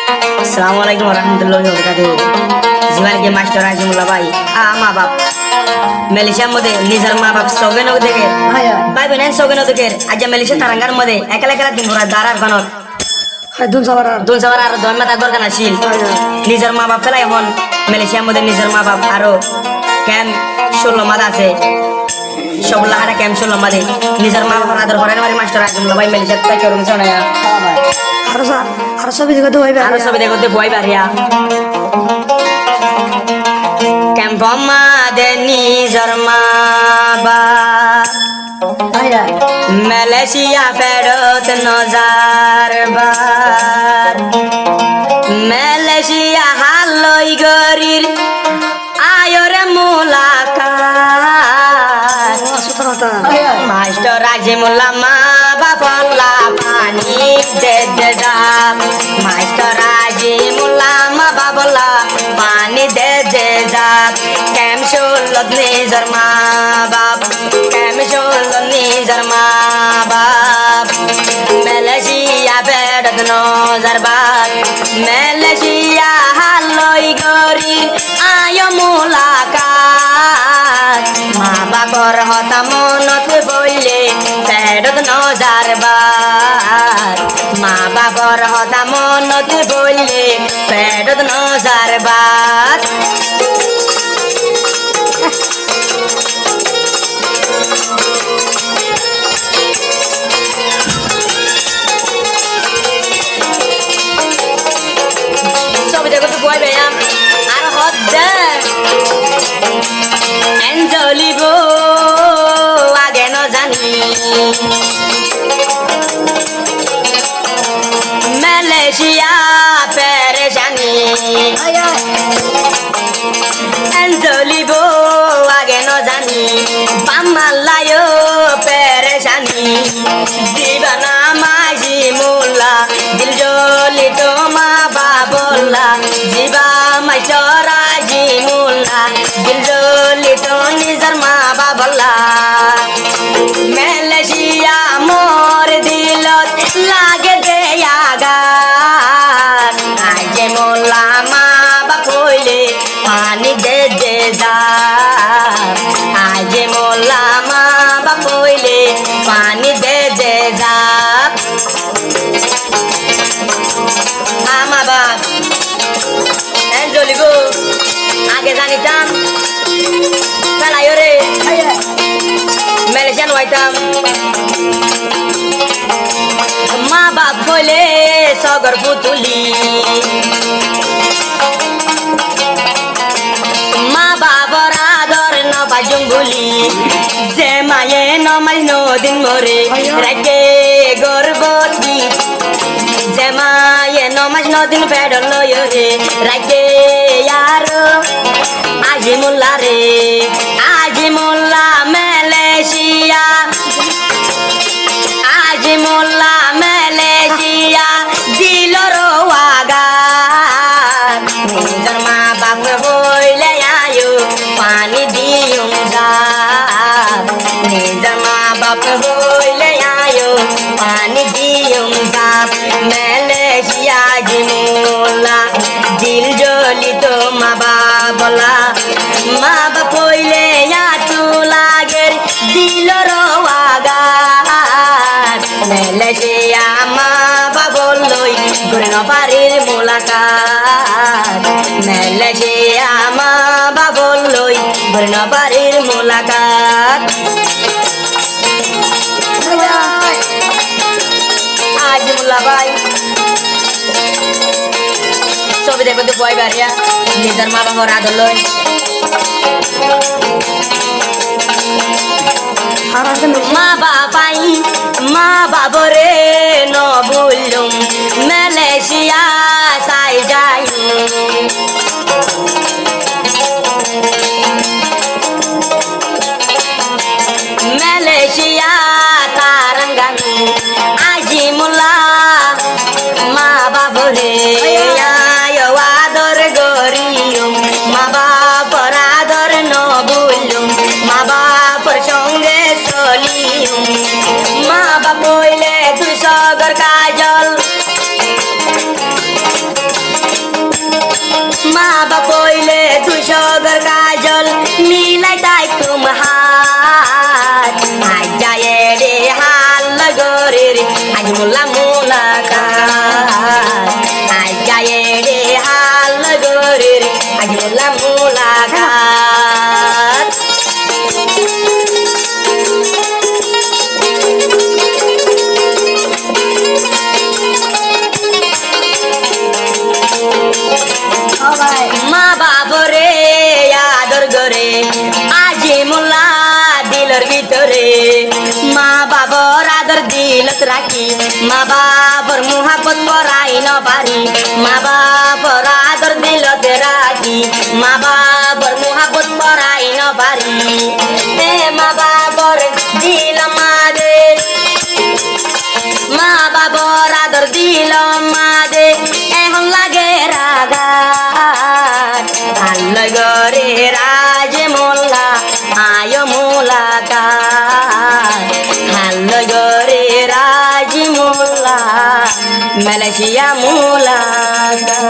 Assalamualaikum warahmatullahi wabarakatuh. জীবন के master आजमुल्ला भाई মা বাপ মালয়েশিয়ার মধ্যে নিজের মা বাপ সগেন ওদেরকে ভাই বোন সগেন ওদেরকে আজ মালয়েশিয়া তারাঙ্গার মধ্যে একলা একলা দিন ভরা দাঁড়ার বানর দুন সাবার আর দয় মাথা দরকার আছিল নিজের মা বাপ ফেলাই এখন মালয়েশিয়ার মধ্যে নিজের মা বাপ আরো ক্যাম্প 16 মাস আছে সব লাহারা ক্যাম্প 16 মাসে নিজের মা বাপ আদর করেন আমার মাস্টার আজমুল্লা ভাই মালয়েশিয়া থেকে রুম শোনায়া আরো সব দেখতে বই বাড়িয়া ক্যাম্প মাদে নিজের মা বাপ মালয়েশিয়া ফেরত নজার বার মালয়েশিয়া হালই গরির আয়রে মুলাকাত মাস্টার আজিমুল্লাহ মা বাপল্লা পানি দে দে দাম মাস্টার আজিমুল্লাহ মা বাপল্লা পানি দে দে দাম কেম শুলত নিজের মা বাপ কেম শুলত নিজের মা বাপ মালয়েশিয়া বেড়ত নজার বাপ মালয়েশিয়া হালই গরি আয় মুলাকাত মা বাপর হতা মনত বললে বেড়ত নজার বার মা বাপর হতা মনত বললে বেড়ত নজার বার আগে ন জানি মালয়েশিয়া পেরেশানি জ্বলিব আগে ন জানি পামাল্লায় পেরেশানি জীবনা মাঝি মোল্লা দিল জ্বলি তো মা বাবল্লা জীবা মাইটরা জি মোল্লা দিল জ্বলি তো নিজের মা বাবল্লা মালয়েশিয়া মোর দিলত লাগে দেয়া গান আজে মোল্লা মা বাপ হইলে পানি দে দে যা আজে মোল্লা মা বাপ হইলে পানি দে দে যা মা বাপ জ্বলিব আগে জানিতাম খেলাই রে মালয়েশিয়ান হইতাম মা বাপ হইলে সগর পুতুলি মা বাবার আদর নবাজুম বলি যে মায়ে নমাই নদিন মরে রাখে গর্ভবতী যে মায়ে নমাজ নদিন ফেডল রে রাখে আর আজিমুল্লা রে আজিমুল্লা মালয়েশিয়া আজিমুল্লা মালয়েশিয়া দিল রোয়াগার নিজের মা বাপ বইলে আয়ো পানি দিউম যা নিজের মা বাপ বইলে আয়ো পানি দিউম যা মালয়েশিয়া আজিমুল্লা দিল জ্বলি তো মা বাবলা মা বাপ হইলে আতু লাগে দিল রোয়াগার মালয়েশিয়া মা বাবলই গুণ বাড়ির মোলাকাত মালয়েশিয়া মা বাবলই গুণ বাড়ির মোলাকাত আজিমুল্লাহ ভাই ছবি দেখতে বই বাড়িয়া নিজের মা বাবার আদর লই মা বাবাই মা বাবরে ন বললুম মালয়েশিয়া সাই যাই মালয়েশিয়া তারাঙ্গান আজিমুল্লাহ মা বাবরে আদর গরিয়ম মা বাপর আদর ন বললুম মা বাপর সঙ্গে চলিয়ম মা বাপ হইলে তুই সগর কাজল দিলত রাখি মা বাবার মুহাবত করাই ন পারি মা বাবার আদর দিলত রাখি মা বাবার মুহাবত করাই ন পারি এ মা বাবার দিল মাদে মা বাবার আদর দিল মাদে এখন লাগে রাগা আল্লাহ গরে রাজ মোল্লা আয় মোলাকা আল্লাহ গরে রাজ মোল্লা মালয়েশিয়া মোলাকা